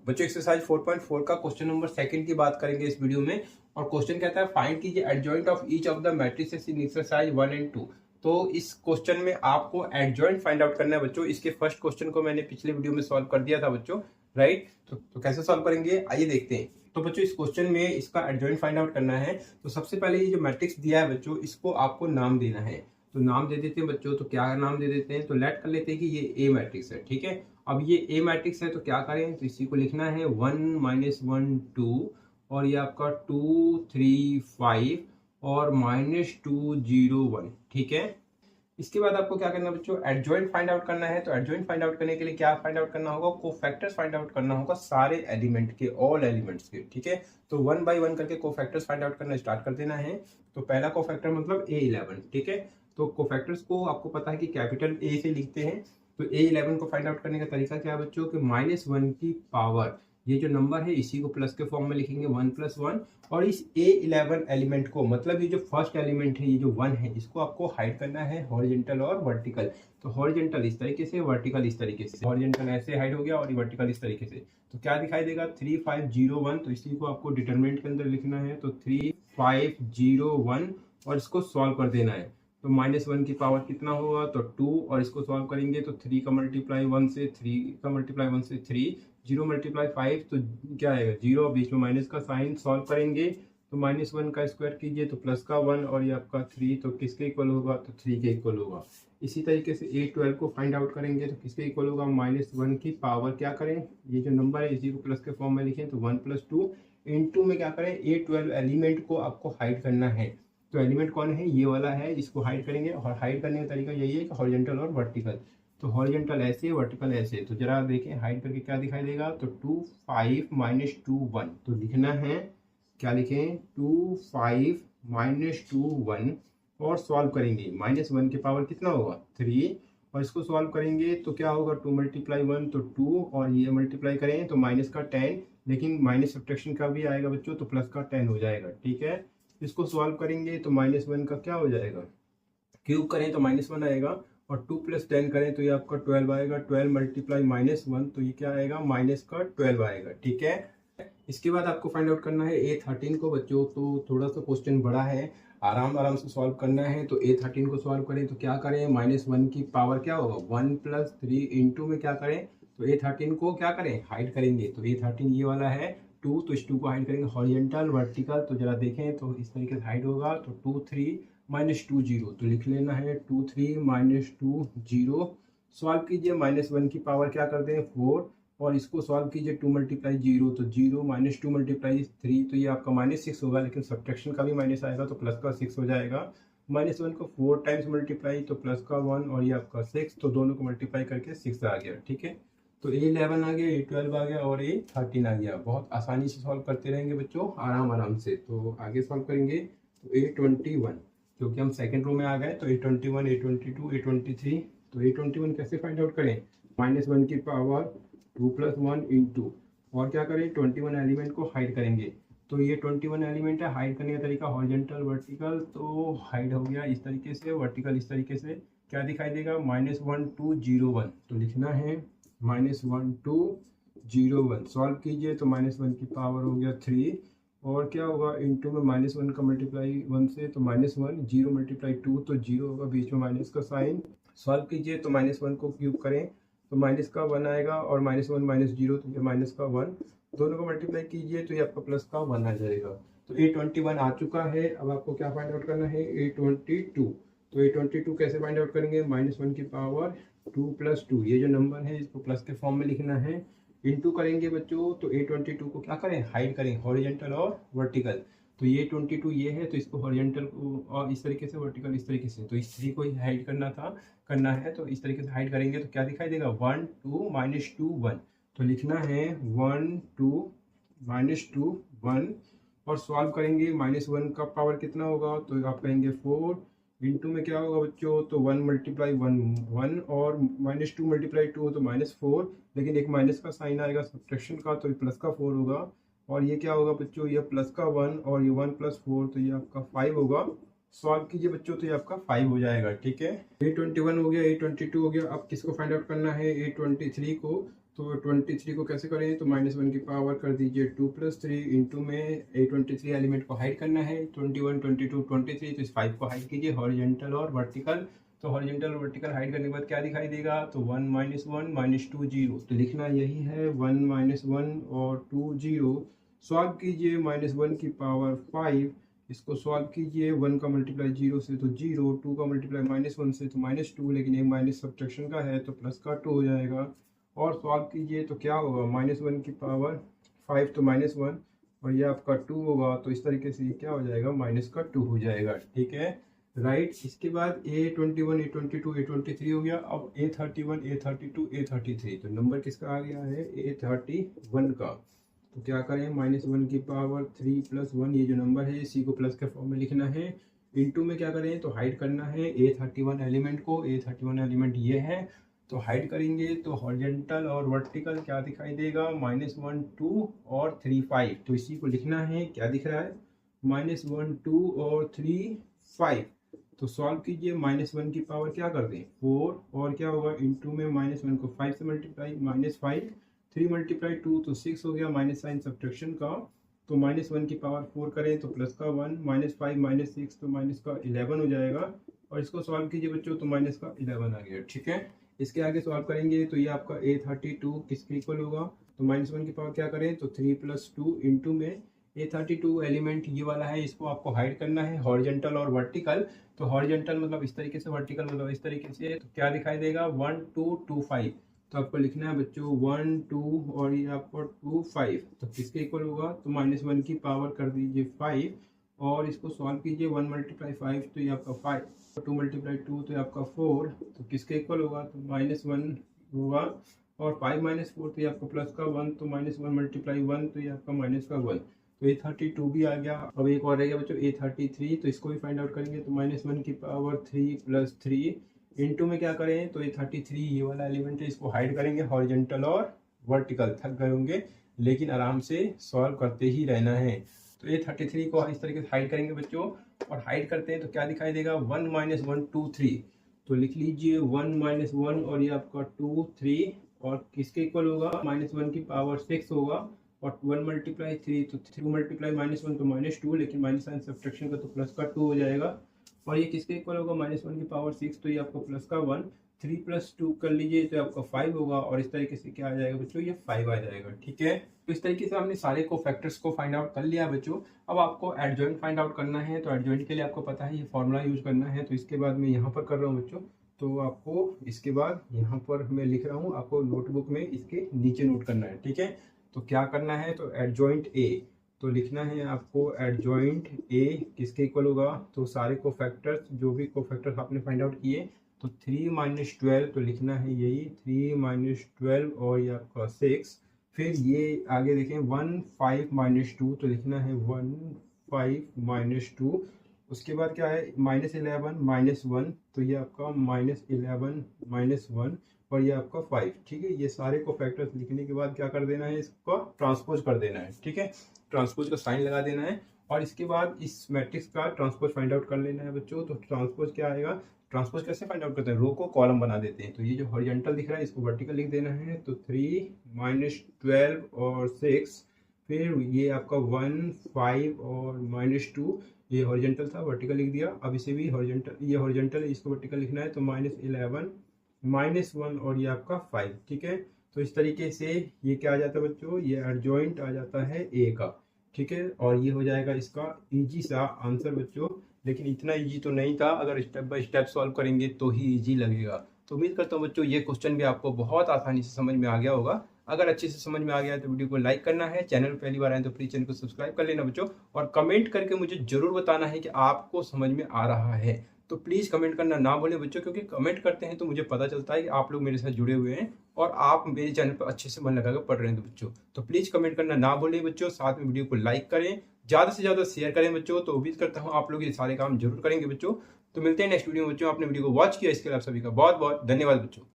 बच्चों एक्सरसाइज 4.4 का question number second की बात करेंगे इस वीडियो में। और क्वेश्चन कहता है फाइंड कीजिए adjoint of each of the matrices in exercise 1 and 2। तो इस क्वेश्चन में आपको एडजॉइंट फाइंड आउट करना है बच्चों। इसके फर्स्ट क्वेश्चन को मैंने पिछले वीडियो में सॉल्व कर दिया था बच्चों, राइट। तो कैसे सॉल्व करेंगे आइए देखते हैं। तो बच्चों इस क्वेश्चन में इसका एडजॉइंट फाइंड आउट करना है। तो सबसे पहले ये जो मैट्रिक्स दिया है बच्चों, इसको आपको नाम देना है। तो नाम दे देते हैं बच्चों। तो क्या नाम दे देते हैं, तो लेट कर लेते हैं कि ये ए मैट्रिक्स है, ठीक है। अब ये ए मैट्रिक्स है तो क्या करें, तो इसी को लिखना है 1 -1 2 और ये आपका 2 3 5 और -2 0 1, ठीक है। इसके बाद आपको क्या करना है बच्चों, एडजॉइंट फाइंड आउट करना है। तो एडजॉइंट फाइंड आउट करने के लिए क्या फाइंड आउट करना होगा, कोफैक्टर्स फाइंड आउट करना होगा सारे एलिमेंट के, ऑल एलिमेंट्स के, ठीक है। तो 1 बाय 1 करके कोफैक्टर्स फाइंड आउट करना स्टार्ट कर देना है। तो पहला कोफैक्टर मतलब A11, ठीक है। तो कोफैक्टर्स को आपको पता है कि कैपिटल ए से लिखते हैं। तो A11 को फाइंड आउट करने का तरीका क्या है बच्चों, कि -1 की पावर, ये जो नंबर है इसी को प्लस के फॉर्म में लिखेंगे 1 + 1। और इस A11 एलिमेंट को, मतलब ये जो फर्स्ट एलिमेंट है, ये जो 1 है, इसको आपको हाइड करना है हॉरिजॉन्टल और वर्टिकल। तो हॉरिजॉन्टल इस तरीके से, वर्टिकल इस तरीके से। हॉरिजॉन्टल ऐसे हाइड हो गया और वर्टिकल इस तरीके से। तो क्या दिखाई देगा, 3 5 0 1। तो इसी को आपको डिटरमिनेंट के अंदर लिखना है। तो 3 5 0 1 और इसको सॉल्व कर देना है। तो -1 की पावर कितना होगा, तो 2। और इसको सॉल्व करेंगे तो 3 का मल्टीप्लाई 1 से 3 का मल्टीप्लाई 1 से 3, 0 × 5 तो क्या आएगा 0, बीच में माइनस का साइन। सॉल्व करेंगे तो -1 का स्क्वायर कीजिए तो प्लस का 1 और ये आपका 3, तो किसके इक्वल होगा, तो 3 के इक्वल होगा। इसी तरीके से A12 को फाइंड आउट करेंगे तो किसके इक्वल होगा, -1 की पावर क्या करें, ये जो नंबर है इसी को प्लस के फॉर्म में लिखें। तो 1 + 2 इंटू में क्या करें, A12 एलिमेंट को आपको हाइड करना है। तो एलिमेंट कौन है, ये वाला है, इसको हाइड करेंगे। और हाइड करने का तरीका यही है कि हॉरिजॉन्टल और वर्टिकल। तो हॉरिजॉन्टल ऐसे, वर्टिकल ऐसे। तो जरा देखें हाइड करके क्या दिखाई देगा, तो 2 5 -2 1। तो लिखना है, क्या लिखें, 2 5 -2 1 और सॉल्व करेंगे। -1 की पावर कितना होगा, 3। और इसको सॉल्व करेंगे तो क्या होगा, 2 × 1 तो 2 और ये मल्टीप्लाई करें तो माइनस का 10, लेकिन माइनस सब्ट्रैक्शन का भी आएगा बच्चों, तो प्लस का 10 हो जाएगा, ठीक है। इसको सॉल्व करेंगे तो -1 का क्या हो जाएगा, क्यूब करें तो -1 आएगा। और 2 + 10 करें तो ये आपका 12 आएगा। 12 × -1 तो ये क्या आएगा, -12 आएगा, ठीक है। इसके बाद आपको फाइंड आउट करना है A13 को बच्चों। तो थोड़ा सा क्वेश्चन बड़ा है, आराम आराम से सॉल्व करना है। तो A13 को सॉल्व करें तो क्या करें, -1 की पावर क्या होगा, 1 + 3 इंटू में क्या करें, तो A13 को क्या करें, हाइड करेंगे। तो A13 ये वाला है 2, तो इस 2 को हाइड करेंगे, हॉरिजॉन्टल वर्टिकल। तो जरा देखें तो इस तरीके से हाइड होगा। तो 2 3 -2 0, तो लिख लेना है 2 3 -2 0। सॉल्व कीजिए, -1 की पावर क्या कर दें, 4। और इसको सॉल्व कीजिए, 2 × 0 तो 0, -2 × 3 तो ये आपका -6 होगा, लेकिन सब्ट्रैक्शन का भी माइनस आएगा तो प्लस का 6 हो जाएगा। -1 को 4 टाइम्स मल्टीप्लाई तो प्लस का 1 और ये आपका 6, तो दोनों को मल्टीप्लाई करके 6 आ गया, ठीक है। तो A11 आ गया, A12 आ गया और A13 आ गया। बहुत आसानी से सॉल्व करते रहेंगे बच्चों, आराम आराम से। तो आगे सॉल्व करेंगे तो A21, क्योंकि हम सेकेंड रो में आ गए। तो A21 A22 A23। तो A21 कैसे फाइंड आउट करें, -1 की पावर 2 + 1 इंटू, और क्या करें, 21 एलिमेंट को हाइड करेंगे। तो ये 21 एलिमेंट है, हाइड करने का तरीका हॉरिजॉन्टल वर्टिकल। तो हाइड हो गया इस तरीके से, वर्टिकल इस तरीके से। क्या दिखाई देगा, -1 2 0 1। तो लिखना है -1 2 0 1। सॉल्व कीजिए तो -1 की पावर हो गया 3 और क्या होगा, इंटू में -1 का मल्टीप्लाई 1 से तो -1, 0 × 2 तो 0 होगा, बीच में माइनस का साइन। सॉल्व कीजिए तो -1 को क्यूब करें तो माइनस का 1 आएगा और -1 -0 तो ये -1, दोनों को मल्टीप्लाई कीजिए तो ये आपका प्लस का 1 आ जाएगा। तो A21 आ चुका है। अब आपको क्या फाइंड आउट करना है, A22। तो A22 कैसे फाइंड आउट करेंगे, -1 की पावर 2 + 2, ये जो नंबर है इसको प्लस के फॉर्म में लिखना है। इंटू करेंगे बच्चों तो A22 को क्या करें, हाइड करें, हॉरिजॉन्टल और वर्टिकल। तो ये 22 ये है, तो इसको हॉरिजॉन्टल को और इस तरीके से, वर्टिकल इस तरीके से। तो इस 3 को ही हाइड करना है। तो इस तरीके से हाइड करेंगे तो क्या दिखाई देगा, 1 2 -2 1। तो लिखना है 1 2 -2 1 और सॉल्व करेंगे। -1 का पावर कितना होगा, तो आप कहेंगे 4 इंटू में क्या होगा बच्चों, तो 1 × 1 1 और -2 × 2 तो -4, लेकिन एक माइनस का साइन आएगा सब्ट्रैक्शन का, तो प्लस का 4 होगा। और ये क्या होगा बच्चों, ये प्लस का 1 और ये 1 + 4 तो ये आपका 5 होगा। सॉल्व कीजिए बच्चों तो ये आपका 5 हो जाएगा, ठीक है। A21 हो गया, A22 हो गया। अब किसको फाइंड आउट करना है, A23 को। तो 23 को कैसे करें, तो -1 की पावर कर दीजिए 2 + 3 इंटू में A23 एलिमेंट को हाइड करना है, 21, 22, 23, तो इस 5 को हाइड कीजिए हॉरिजॉन्टल और वर्टिकल। तो हॉरिजॉन्टल और वर्टिकल हाइड करने के बाद क्या दिखाई देगा, तो 1 - 1 - 2 0, तो लिखना यही है 1 - 1 और 2 0। सॉल्व कीजिए -1 की पावर 5, इसको सॉल्व कीजिए, 1 का मल्टीप्लाई 0 से तो 0, 2 का मल्टीप्लाई -1 से तो -2, लेकिन ये माइनस सब्ट्रैक्शन का है तो प्लस का 2 हो जाएगा। और सॉल्व कीजिए तो क्या होगा, -1 की पावर 5 तो -1 और ये आपका 2 होगा, तो इस तरीके से ये क्या हो जाएगा, माइनस का 2 हो जाएगा। ठीक है, राइट। इसके बाद A21, A22, A23 हो गया। अब A31, A32, A33, तो नंबर किसका आ गया है, A31 का। तो क्या करें, -1 की पावर 3 + 1, ये जो नंबर है इसी को प्लस के फॉर्म में लिखना है। इंटू में क्या करें, तो हाइड करना है A31 एलिमेंट को। A31 एलिमेंट ये है, तो हाइड करेंगे तो हॉरिजॉन्टल और वर्टिकल क्या दिखाई देगा, -1 2 और 3 5, तो इसी को लिखना है। क्या दिख रहा है, -1 2 और 3 5। तो सॉल्व कीजिए, -1 की पावर क्या कर दें 4, और क्या होगा इंटू में -1 को 5 से मल्टीप्लाई, -5, 3 × 2 तो 6 हो गया, माइनस साइन सब्ट्रैक्शन का। तो -1 की पावर 4 करें तो प्लस का 1, -5 - 6 तो माइनस का 11 हो जाएगा। और इसको सॉल्व कीजिए बच्चों, तो माइनस का 11 आ गया। ठीक है, इसके आगे सॉल्व करेंगे तो ये आपका A32 किसके इक्वल होगा, तो -1 की पावर क्या करें, तो 3 + 2 इंटू में A32 एलिमेंट ये वाला है, इसको आपको हाइड करना है हॉरिजॉन्टल और वर्टिकल। तो हॉरिजॉन्टल मतलब इस तरीके से, वर्टिकल मतलब इस तरीके से, तो क्या दिखाई देगा 1 2 2 5। तो आपको लिखना है बच्चों 1 2 और ये आपको 2 5, तो किसके इक्वल होगा, तो -1 की पावर कर दीजिए 5 और इसको सॉल्व कीजिए, 1 × 5 तो ये आपका 5, 2 × 2 तो ये आपका 4, तो किसके इक्वल होगा, तो -1 होगा। और 5 - 4 तो ये आपका प्लस का 1, तो -1 × 1 तो ये आपका माइनस का 1। तो A32 भी आ गया। अब एक और रह गया बच्चों A33, तो इसको भी फाइंड आउट करेंगे। तो -1 की पावर 3 + 3 इंटू में क्या करें, तो A33 ये वाला एलिमेंट है, इसको हाइड करेंगे हॉरिजॉन्टल और वर्टिकल। थक गए होंगे लेकिन आराम से सॉल्व करते ही रहना है। तो A33 को इस तरीके से हाइड करेंगे बच्चों, और हाइड करते हैं तो क्या दिखाई देगा 1 - 1 2 3, तो लिख लीजिए 1 - 1 और ये आपका 2 3, और किसके इक्वल होगा, -1 की पावर 6 होगा, और 1 × 3 तो 3 × -1 तो -2, लेकिन माइनस साइन सब्ट्रैक्शन का तो प्लस का 2 हो जाएगा। और ये किसके इक्वल होगा, -1 की पावर 6, तो ये आपका प्लस का 1, 3 + 2 कर लीजिए तो आपका 5 होगा, और इस तरीके से क्या आ जाएगा बच्चों, ये 5 आ जाएगा। ठीक है, तो इस तरीके से हमने सारे को फैक्टर्स को फाइंड आउट कर लिया बच्चों। अब आपको एडजॉइंट फाइंड आउट करना है, तो एडजॉइंट के लिए आपको पता है ये फॉर्मूला यूज करना है। तो इसके बाद मैं यहाँ पर कर रहा हूँ बच्चों, तो आपको इसके बाद यहाँ पर मैं लिख रहा हूँ, आपको नोटबुक में इसके नीचे नोट करना है। ठीक है, तो क्या करना है, तो एडजॉइंट A, तो लिखना है आपको एडजॉइंट A किसके इक्वल होगा, तो सारे कोफैक्टर्स, जो भी कोफैक्टर्स आपने फाइंड आउट किए, तो 3 - 12, तो लिखना है यही 3 - 12 और ये आपका 6। फिर ये आगे देखें 1 5 - 2, तो लिखना है 1 5 - 2। उसके बाद क्या है -11 - 1, तो ये आपका -11 - 1 और ये आपका 5। ठीक है, ये सारे को फैक्टर्स लिखने के बाद क्या कर देना है, इसको ट्रांसपोज कर देना है। ठीक है, ट्रांसपोज का साइन लगा देना है, और इसके बाद इस मैट्रिक्स का ट्रांसपोज फाइंड आउट कर लेना है बच्चों। तो ट्रांसपोज क्या आएगा, ट्रांसपोज कैसे फाइंड आउट करते हैं, रो को कॉलम बना देते हैं। तो ये जो हॉरिजॉन्टल दिख रहा है इसको वर्टिकल लिख देना है, तो 3 - 12 और 6। फिर ये आपका 1 5 और -2, ये हॉरिजॉन्टल था, वर्टिकल लिख दिया। अब इसे भी हॉरिजॉन्टल, ये हॉरिजॉन्टल है, इसको वर्टिकल लिखना है, तो -11 -1 और ये आपका 5। ठीक है, तो इस तरीके से ये क्या आ जाता है बच्चों, ये एडजॉइंट आ जाता है A का। ठीक है, और ये हो जाएगा इसका इजी सा आंसर बच्चों, लेकिन इतना इजी तो नहीं था, अगर स्टेप बाय स्टेप सॉल्व करेंगे तो ही इजी लगेगा। तो उम्मीद करता हूँ बच्चों ये क्वेश्चन भी आपको बहुत आसानी से समझ में आ गया होगा। अगर अच्छे से समझ में आ गया तो वीडियो को लाइक करना है, चैनल पर पहली बार आए तो प्लीज चैनल को सब्सक्राइब कर लेना बच्चों, और कमेंट करके मुझे जरूर बताना है कि आपको समझ में आ रहा है। तो प्लीज़ कमेंट करना ना भूलें बच्चों, क्योंकि कमेंट करते हैं तो मुझे पता चलता है कि आप लोग मेरे साथ जुड़े हुए हैं और आप मेरे चैनल पर अच्छे से मन लगाकर पढ़ रहे हैं। तो बच्चों, तो प्लीज़ कमेंट करना ना भूलें बच्चों, साथ में वीडियो को लाइक करें, ज़्यादा से ज़्यादा शेयर करें बच्चों। तो उम्मीद करता हूँ आप लोग ये सारे काम जरूर करेंगे बच्चों। तो मिलते हैं नेक्स्ट वीडियो में बच्चों। आपने वीडियो को वॉच किया इसके लिए आप सभी का बहुत बहुत धन्यवाद बच्चों।